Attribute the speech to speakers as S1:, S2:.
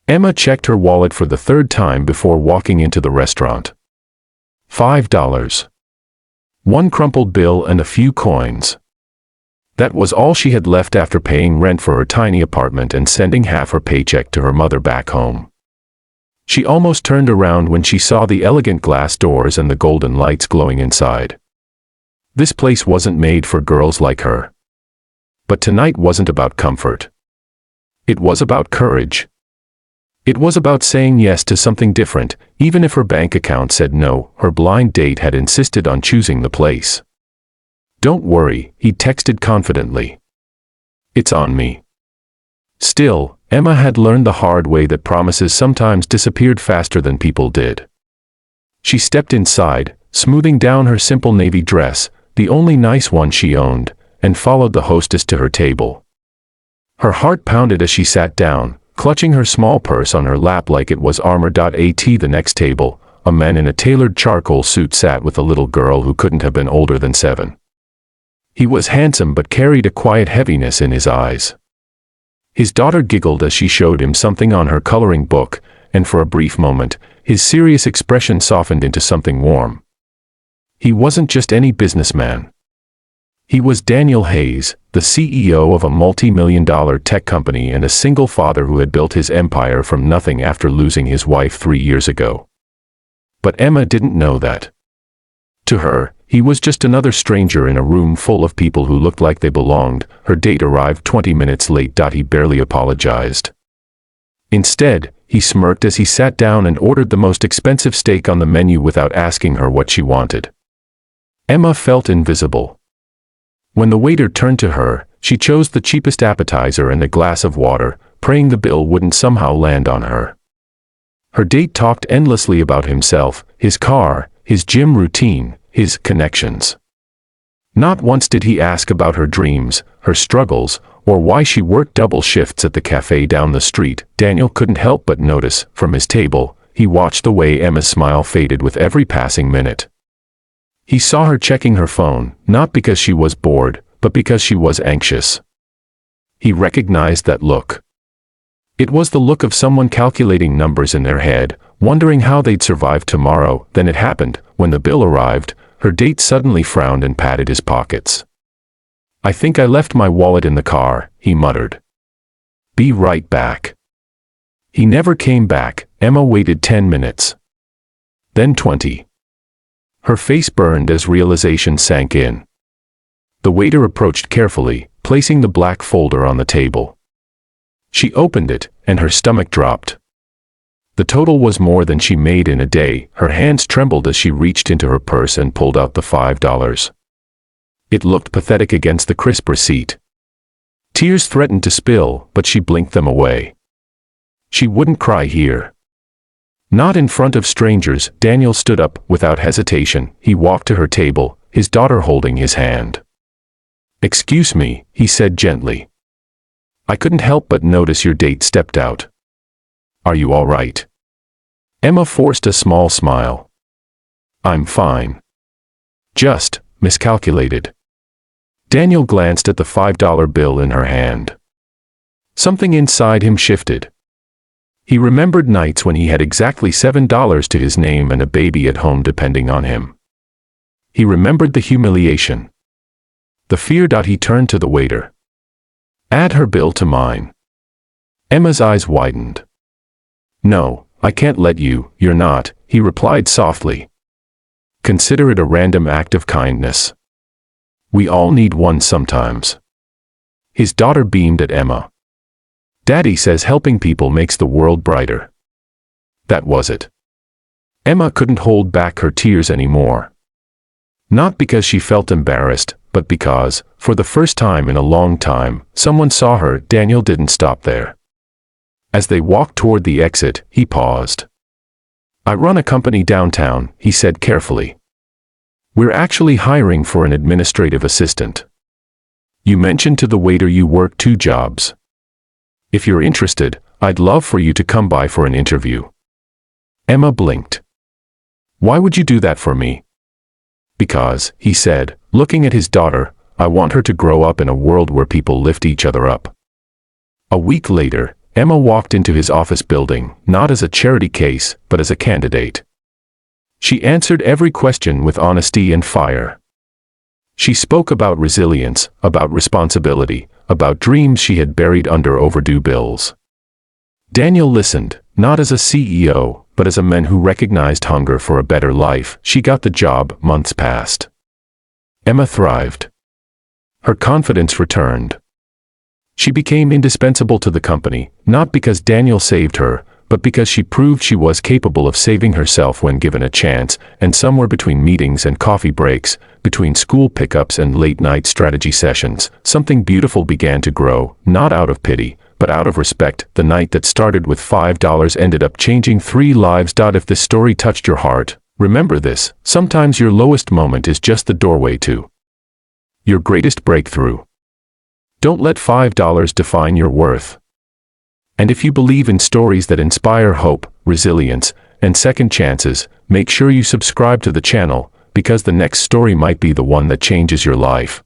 S1: Emma checked her wallet for the third time before walking into the restaurant. $5. One crumpled bill and a few coins. That was all she had left after paying rent for her tiny apartment and sending half her paycheck to her mother back home. She almost turned around when she saw the elegant glass doors and the golden lights glowing inside. This place wasn't made for girls like her. But tonight wasn't about comfort. It was about courage. It was about saying yes to something different, even if her bank account said no. Her blind date had insisted on choosing the place. "Don't worry," he texted confidently. "It's on me." Still, Emma had learned the hard way that promises sometimes disappeared faster than people did. She stepped inside, smoothing down her simple navy dress, the only nice one she owned, and followed the hostess to her table. Her heart pounded as she sat down, clutching her small purse on her lap like it was armor.at. The next table, a man in a tailored charcoal suit sat with a little girl who couldn't have been older than 7. He was handsome but carried a quiet heaviness in his eyes. His daughter giggled as she showed him something on her coloring book, and for a brief moment, his serious expression softened into something warm. He wasn't just any businessman. He was Daniel Hayes, the CEO of a multi-million-dollar tech company and a single father who had built his empire from nothing after losing his wife 3 years ago. But Emma didn't know that. To her, he was just another stranger in a room full of people who looked like they belonged. Her date arrived 20 minutes late. He barely apologized. Instead, he smirked as he sat down and ordered the most expensive steak on the menu without asking her what she wanted. Emma felt invisible. When the waiter turned to her, she chose the cheapest appetizer and a glass of water, praying the bill wouldn't somehow land on her. Her date talked endlessly about himself, his car, his gym routine, his connections. Not once did he ask about her dreams, her struggles, or why she worked double shifts at the cafe down the street. Daniel couldn't help but notice, from his table, he watched the way Emma's smile faded with every passing minute. He saw her checking her phone, not because she was bored, but because she was anxious. He recognized that look. It was the look of someone calculating numbers in their head, wondering how they'd survive tomorrow. Then it happened. When the bill arrived, her date suddenly frowned and patted his pockets. "I think I left my wallet in the car," he muttered. "Be right back." He never came back. Emma waited 10 minutes. Then 20. Her face burned as realization sank in. The waiter approached carefully, placing the black folder on the table. She opened it, and her stomach dropped. The total was more than she made in a day. Her hands trembled as she reached into her purse and pulled out the $5. It looked pathetic against the crisp receipt. Tears threatened to spill, but she blinked them away. She wouldn't cry here. Not in front of strangers. Daniel stood up, without hesitation. He walked to her table, his daughter holding his hand. "Excuse me," he said gently. "I couldn't help but notice your date stepped out. Are you all right?" Emma forced a small smile. "I'm fine. Just miscalculated." Daniel glanced at the $5 bill in her hand. Something inside him shifted. He remembered nights when he had exactly $7 to his name and a baby at home depending on him. He remembered the humiliation. The fear. He turned to the waiter. "Add her bill to mine." Emma's eyes widened. "No, I can't let you, you're not," he replied softly. "Consider it a random act of kindness. We all need one sometimes." His daughter beamed at Emma. "Daddy says helping people makes the world brighter." That was it. Emma couldn't hold back her tears anymore. Not because she felt embarrassed, but because, for the first time in a long time, someone saw her. Daniel didn't stop there. As they walked toward the exit, he paused. "I run a company downtown," he said carefully. "We're actually hiring for an administrative assistant. You mentioned to the waiter you work 2 jobs. If you're interested, I'd love for you to come by for an interview." Emma blinked. "Why would you do that for me?" "Because," he said, looking at his daughter, "I want her to grow up in a world where people lift each other up." A week later, Emma walked into his office building, not as a charity case, but as a candidate. She answered every question with honesty and fire. She spoke about resilience, about responsibility, about dreams she had buried under overdue bills. Daniel listened, not as a CEO, but as a man who recognized hunger for a better life. She got the job. Months passed. Emma thrived. Her confidence returned. She became indispensable to the company, not because Daniel saved her, but because she proved she was capable of saving herself when given a chance. And somewhere between meetings and coffee breaks, between school pickups and late-night strategy sessions, something beautiful began to grow, not out of pity, but out of respect. The night that started with $5 ended up changing 3 lives. If this story touched your heart, remember this: sometimes your lowest moment is just the doorway to your greatest breakthrough. Don't let $5 define your worth. And if you believe in stories that inspire hope, resilience, and second chances, make sure you subscribe to the channel, because the next story might be the one that changes your life.